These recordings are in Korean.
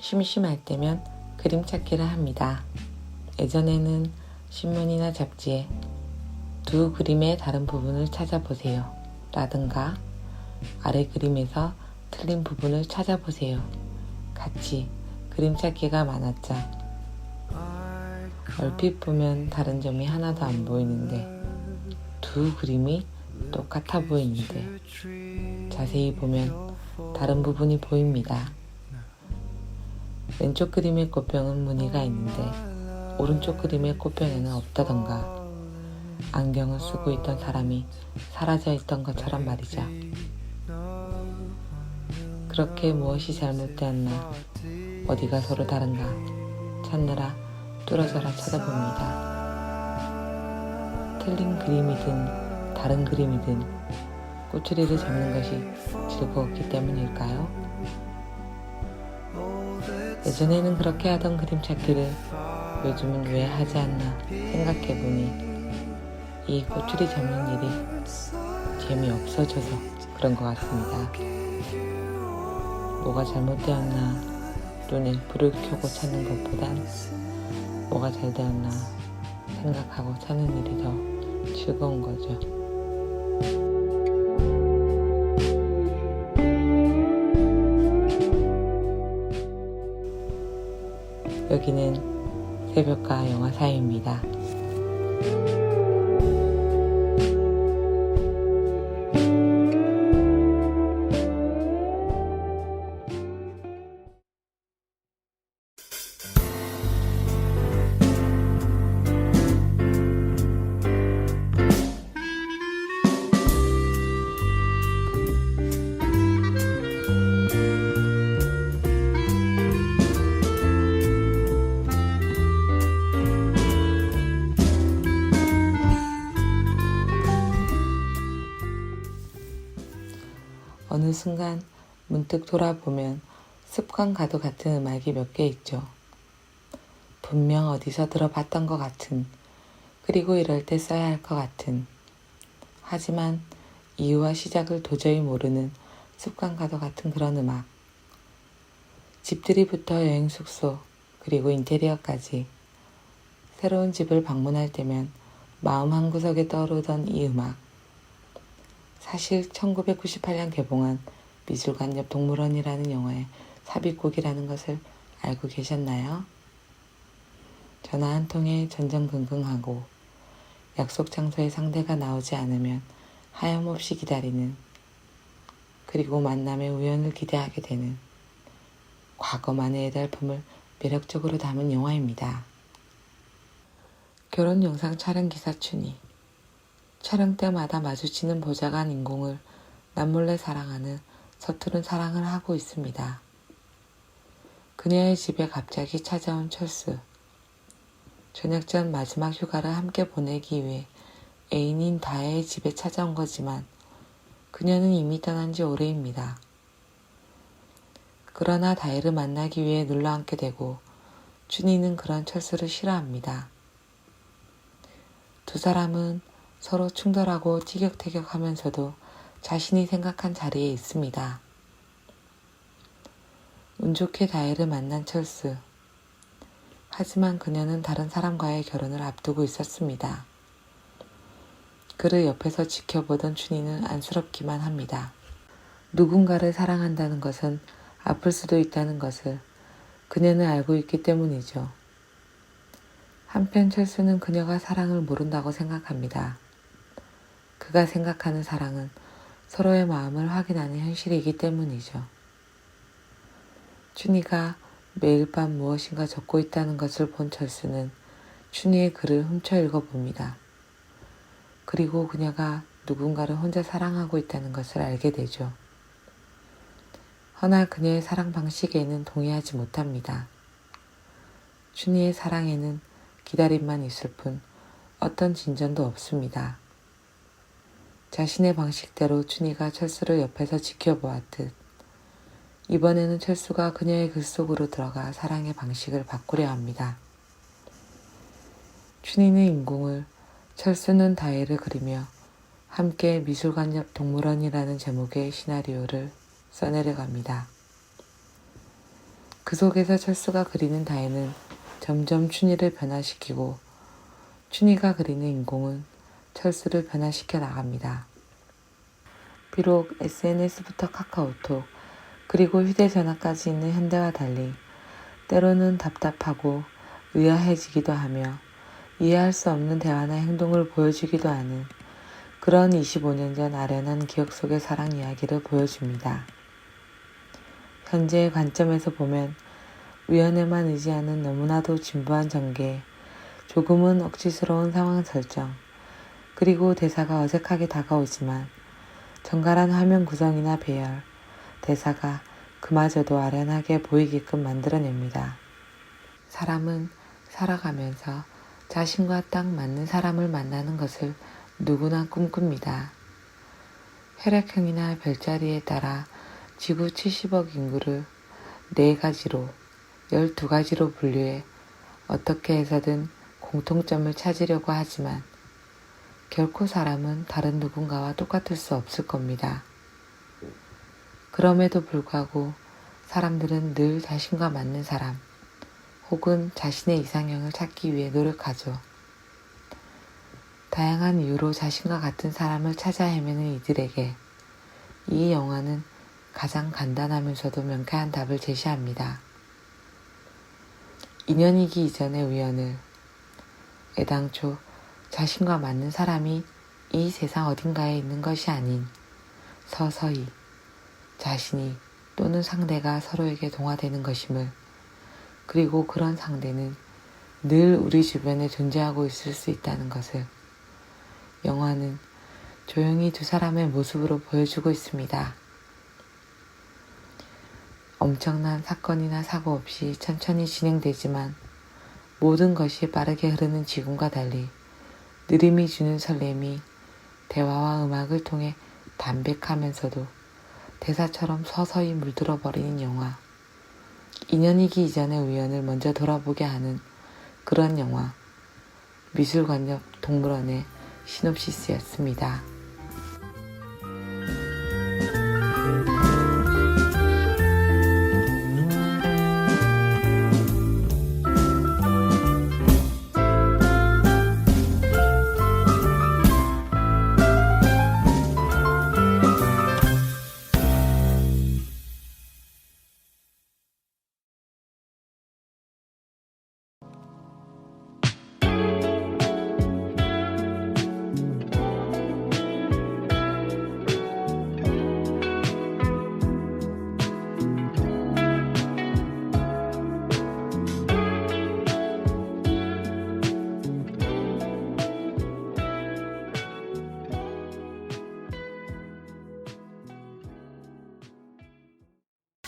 심심할 때면 그림 찾기를 합니다. 예전에는 신문이나 잡지에 두 그림의 다른 부분을 찾아보세요 라든가 아래 그림에서 틀린 부분을 찾아보세요 같이 그림 찾기가 많았죠. 얼핏 보면 다른 점이 하나도 안 보이는데 두 그림이 똑같아 보이는데 자세히 보면 다른 부분이 보입니다. 왼쪽 그림의 꽃병은 무늬가 있는데 오른쪽 그림의 꽃병에는 없다던가 안경을 쓰고 있던 사람이 사라져 있던 것처럼 말이죠. 그렇게 무엇이 잘못되었나 어디가 서로 다른가 찾느라 뚫어져라 찾아봅니다. 틀린 그림이든 다른 그림이든 꼬투리를 잡는 것이 즐거웠기 때문일까요? 예전에는 그렇게 하던 그림 찾기를 요즘은 왜 하지 않나 생각해보니 이 꼬투리 잡는 일이 재미없어져서 그런 것 같습니다. 뭐가 잘못되었나 눈에 불을 켜고 찾는 것보단 뭐가 잘 되었나 생각하고 찾는 일이 더 즐거운 거죠. 여기는 새벽과 영화 사이입니다. 어느 순간 문득 돌아보면 습관과도 같은 음악이 몇 개 있죠. 분명 어디서 들어봤던 것 같은, 그리고 이럴 때 써야 할 것 같은, 하지만 이유와 시작을 도저히 모르는 습관과도 같은 그런 음악. 집들이부터 여행 숙소, 그리고 인테리어까지 새로운 집을 방문할 때면 마음 한구석에 떠오르던 이 음악. 사실 1998년 개봉한 미술관 옆 동물원이라는 영화의 삽입곡이라는 것을 알고 계셨나요? 전화 한 통에 전전긍긍하고 약속 장소에 상대가 나오지 않으면 하염없이 기다리는, 그리고 만남의 우연을 기대하게 되는 과거만의 애달픔을 매력적으로 담은 영화입니다. 결혼 영상 촬영 기사 춘희. 촬영 때마다 마주치는 보자간 인공을 남몰래 사랑하는 서투른 사랑을 하고 있습니다. 그녀의 집에 갑자기 찾아온 철수. 저녁 전 마지막 휴가를 함께 보내기 위해 애인인 다혜의 집에 찾아온 거지만 그녀는 이미 떠난 지 오래입니다. 그러나 다혜를 만나기 위해 눌러앉게 되고 춘희는 그런 철수를 싫어합니다. 두 사람은 서로 충돌하고 티격태격하면서도 자신이 생각한 자리에 있습니다. 운 좋게 다혜를 만난 철수. 하지만 그녀는 다른 사람과의 결혼을 앞두고 있었습니다. 그를 옆에서 지켜보던 춘희는 안쓰럽기만 합니다. 누군가를 사랑한다는 것은 아플 수도 있다는 것을 그녀는 알고 있기 때문이죠. 한편 철수는 그녀가 사랑을 모른다고 생각합니다. 그가 생각하는 사랑은 서로의 마음을 확인하는 현실이기 때문이죠. 춘희가 매일 밤 무엇인가 적고 있다는 것을 본 철수는 춘희의 글을 훔쳐 읽어봅니다. 그리고 그녀가 누군가를 혼자 사랑하고 있다는 것을 알게 되죠. 허나 그녀의 사랑 방식에는 동의하지 못합니다. 춘희의 사랑에는 기다림만 있을 뿐 어떤 진전도 없습니다. 자신의 방식대로 춘희가 철수를 옆에서 지켜보았듯 이번에는 철수가 그녀의 글 속으로 들어가 사랑의 방식을 바꾸려 합니다. 춘희는 인공을, 철수는 다혜를 그리며 함께 미술관 옆 동물원이라는 제목의 시나리오를 써내려갑니다. 그 속에서 철수가 그리는 다혜는 점점 춘희를 변화시키고 춘희가 그리는 인공은 철수를 변화시켜 나갑니다. 비록 SNS부터 카카오톡 그리고 휴대전화까지 있는 현대와 달리 때로는 답답하고 의아해지기도 하며 이해할 수 없는 대화나 행동을 보여주기도 하는 그런 25년 전 아련한 기억 속의 사랑 이야기를 보여줍니다. 현재의 관점에서 보면 우연에만 의지하는 너무나도 진부한 전개, 조금은 억지스러운 상황 설정, 그리고 대사가 어색하게 다가오지만 정갈한 화면 구성이나 배열, 대사가 그마저도 아련하게 보이게끔 만들어냅니다. 사람은 살아가면서 자신과 딱 맞는 사람을 만나는 것을 누구나 꿈꿉니다. 혈액형이나 별자리에 따라 지구 70억 인구를 4가지로 12가지로 분류해 어떻게 해서든 공통점을 찾으려고 하지만 결코 사람은 다른 누군가와 똑같을 수 없을 겁니다. 그럼에도 불구하고 사람들은 늘 자신과 맞는 사람 혹은 자신의 이상형을 찾기 위해 노력하죠. 다양한 이유로 자신과 같은 사람을 찾아 헤매는 이들에게 이 영화는 가장 간단하면서도 명쾌한 답을 제시합니다. 인연이기 이전의 우연을 애당초 자신과 맞는 사람이 이 세상 어딘가에 있는 것이 아닌 서서히 자신이 또는 상대가 서로에게 동화되는 것임을, 그리고 그런 상대는 늘 우리 주변에 존재하고 있을 수 있다는 것을 영화는 조용히 두 사람의 모습으로 보여주고 있습니다. 엄청난 사건이나 사고 없이 천천히 진행되지만 모든 것이 빠르게 흐르는 지금과 달리 느림이 주는 설렘이 대화와 음악을 통해 담백하면서도 대사처럼 서서히 물들어 버리는 영화. 인연이기 이전의 우연을 먼저 돌아보게 하는 그런 영화. 미술관 옆 동물원의 시놉시스였습니다.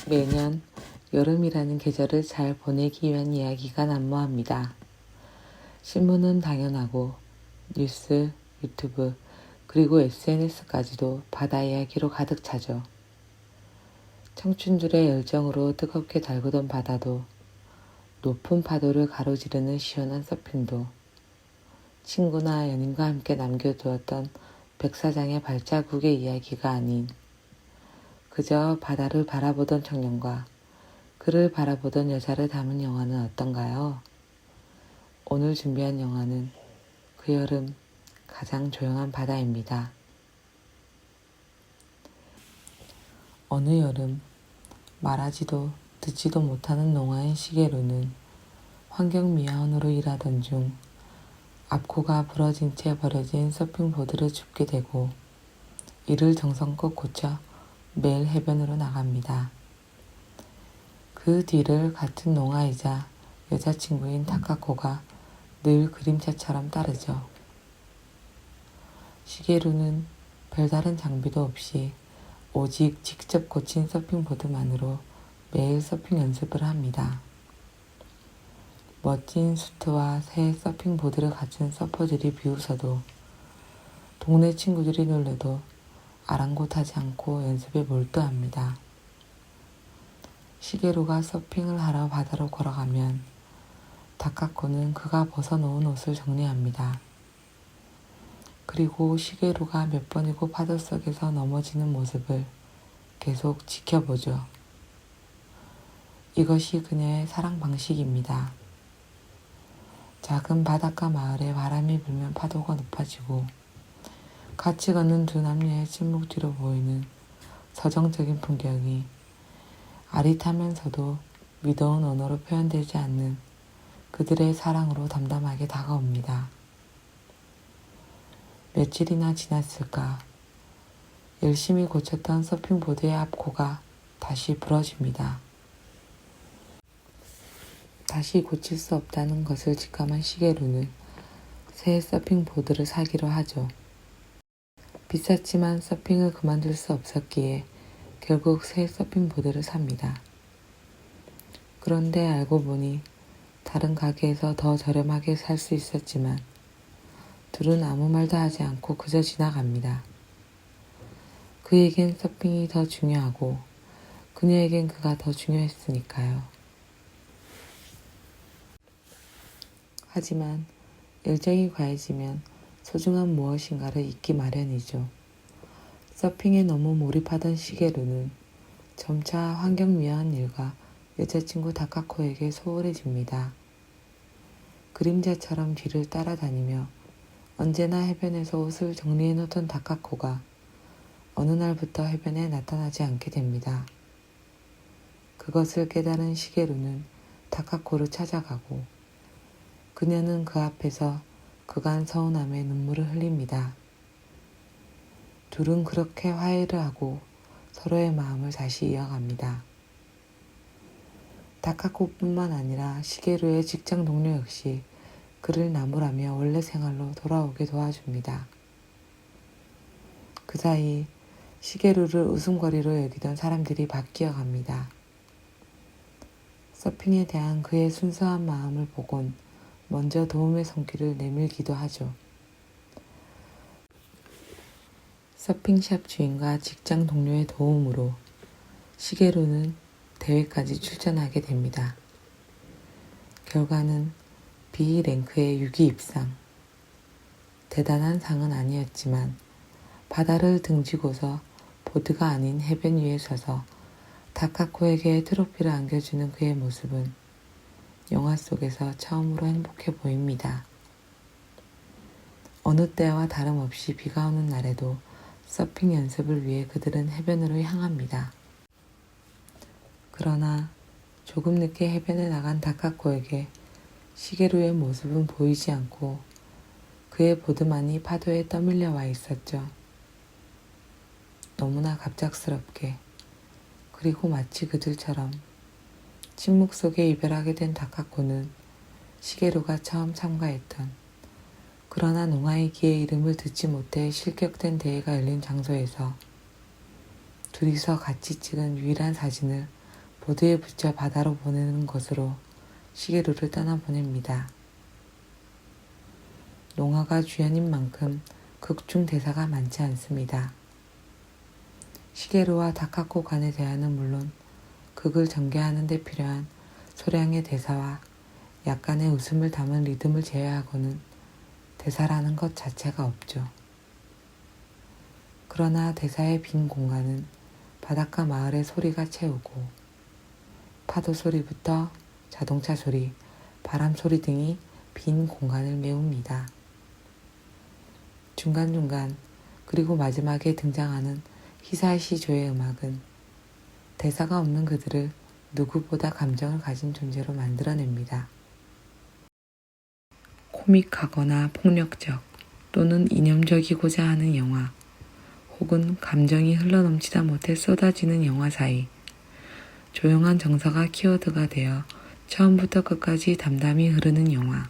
매년 여름이라는 계절을 잘 보내기 위한 이야기가 난무합니다. 신문은 당연하고 뉴스, 유튜브, 그리고 SNS까지도 바다 이야기로 가득 차죠. 청춘들의 열정으로 뜨겁게 달구던 바다도, 높은 파도를 가로지르는 시원한 서핑도, 친구나 연인과 함께 남겨두었던 백사장의 발자국의 이야기가 아닌 그저 바다를 바라보던 청년과 그를 바라보던 여자를 담은 영화는 어떤가요? 오늘 준비한 영화는 그 여름 가장 조용한 바다입니다. 어느 여름 말하지도 듣지도 못하는 농아인 시게루는 환경미화원으로 일하던 중 앞코가 부러진 채 버려진 서핑보드를 줍게 되고 이를 정성껏 고쳐 매일 해변으로 나갑니다. 그 뒤를 같은 농아이자 여자친구인 타카코가 늘 그림자처럼 따르죠. 시게루는 별다른 장비도 없이 오직 직접 고친 서핑보드만으로 매일 서핑 연습을 합니다. 멋진 수트와 새 서핑보드를 갖춘 서퍼들이 비웃어도 동네 친구들이 놀려도 아랑곳하지 않고 연습에 몰두합니다. 시게루가 서핑을 하러 바다로 걸어가면 다카코는 그가 벗어놓은 옷을 정리합니다. 그리고 시게루가 몇 번이고 파도 속에서 넘어지는 모습을 계속 지켜보죠. 이것이 그녀의 사랑 방식입니다. 작은 바닷가 마을에 바람이 불면 파도가 높아지고 같이 걷는 두 남녀의 침묵 뒤로 보이는 서정적인 풍경이 아릿하면서도 미더운 언어로 표현되지 않는 그들의 사랑으로 담담하게 다가옵니다. 며칠이나 지났을까 열심히 고쳤던 서핑보드의 앞코가 다시 부러집니다. 다시 고칠 수 없다는 것을 직감한 시게루는 새 서핑보드를 사기로 하죠. 비쌌지만 서핑을 그만둘 수 없었기에 결국 새 서핑보드를 삽니다. 그런데 알고 보니 다른 가게에서 더 저렴하게 살 수 있었지만 둘은 아무 말도 하지 않고 그저 지나갑니다. 그에겐 서핑이 더 중요하고 그녀에겐 그가 더 중요했으니까요. 하지만 열정이 과해지면 소중한 무엇인가를 잊기 마련이죠. 서핑에 너무 몰입하던 시게루는 점차 환경미화한 일과 여자친구 다카코에게 소홀해집니다. 그림자처럼 뒤를 따라다니며 언제나 해변에서 옷을 정리해놓던 다카코가 어느 날부터 해변에 나타나지 않게 됩니다. 그것을 깨달은 시게루는 다카코를 찾아가고 그녀는 그 앞에서 그간 서운함에 눈물을 흘립니다. 둘은 그렇게 화해를 하고 서로의 마음을 다시 이어갑니다. 다카코뿐만 아니라 시게루의 직장 동료 역시 그를 나무라며 원래 생활로 돌아오게 도와줍니다. 그 사이 시게루를 웃음거리로 여기던 사람들이 바뀌어 갑니다. 서핑에 대한 그의 순수한 마음을 보곤 먼저 도움의 손길을 내밀기도 하죠. 서핑샵 주인과 직장 동료의 도움으로 시게루는 대회까지 출전하게 됩니다. 결과는 B랭크의 6위 입상. 대단한 상은 아니었지만 바다를 등지고서 보드가 아닌 해변 위에 서서 다카코에게 트로피를 안겨주는 그의 모습은 영화 속에서 처음으로 행복해 보입니다. 어느 때와 다름없이 비가 오는 날에도 서핑 연습을 위해 그들은 해변으로 향합니다. 그러나 조금 늦게 해변에 나간 다카코에게 시게루의 모습은 보이지 않고 그의 보드만이 파도에 떠밀려 와 있었죠. 너무나 갑작스럽게 그리고 마치 그들처럼 침묵 속에 이별하게 된 다카코는 시게루가 처음 참가했던 그러나 농아이기의 이름을 듣지 못해 실격된 대회가 열린 장소에서 둘이서 같이 찍은 유일한 사진을 보드에 붙여 바다로 보내는 것으로 시게루를 떠나보냅니다. 농아가 주연인 만큼 극중 대사가 많지 않습니다. 시게루와 다카코 간의 대화는 물론 극을 전개하는 데 필요한 소량의 대사와 약간의 웃음을 담은 리듬을 제외하고는 대사라는 것 자체가 없죠. 그러나 대사의 빈 공간은 바닷가 마을의 소리가 채우고 파도 소리부터 자동차 소리, 바람 소리 등이 빈 공간을 메웁니다. 중간중간 그리고 마지막에 등장하는 히사이시조의 음악은 대사가 없는 그들을 누구보다 감정을 가진 존재로 만들어냅니다. 코믹하거나 폭력적 또는 이념적이고자 하는 영화 혹은 감정이 흘러넘치다 못해 쏟아지는 영화 사이 조용한 정서가 키워드가 되어 처음부터 끝까지 담담히 흐르는 영화.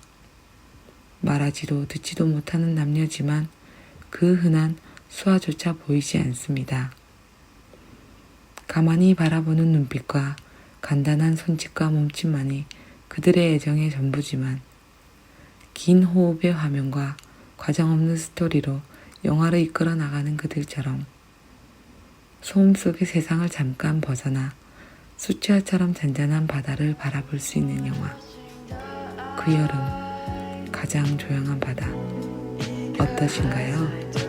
말하지도 듣지도 못하는 남녀지만 그 흔한 수화조차 보이지 않습니다. 가만히 바라보는 눈빛과 간단한 손짓과 몸짓만이 그들의 애정의 전부지만 긴 호흡의 화면과 과정 없는 스토리로 영화를 이끌어 나가는 그들처럼 소음 속의 세상을 잠깐 벗어나 수채화처럼 잔잔한 바다를 바라볼 수 있는 영화. 그 여름 가장 조용한 바다 어떠신가요?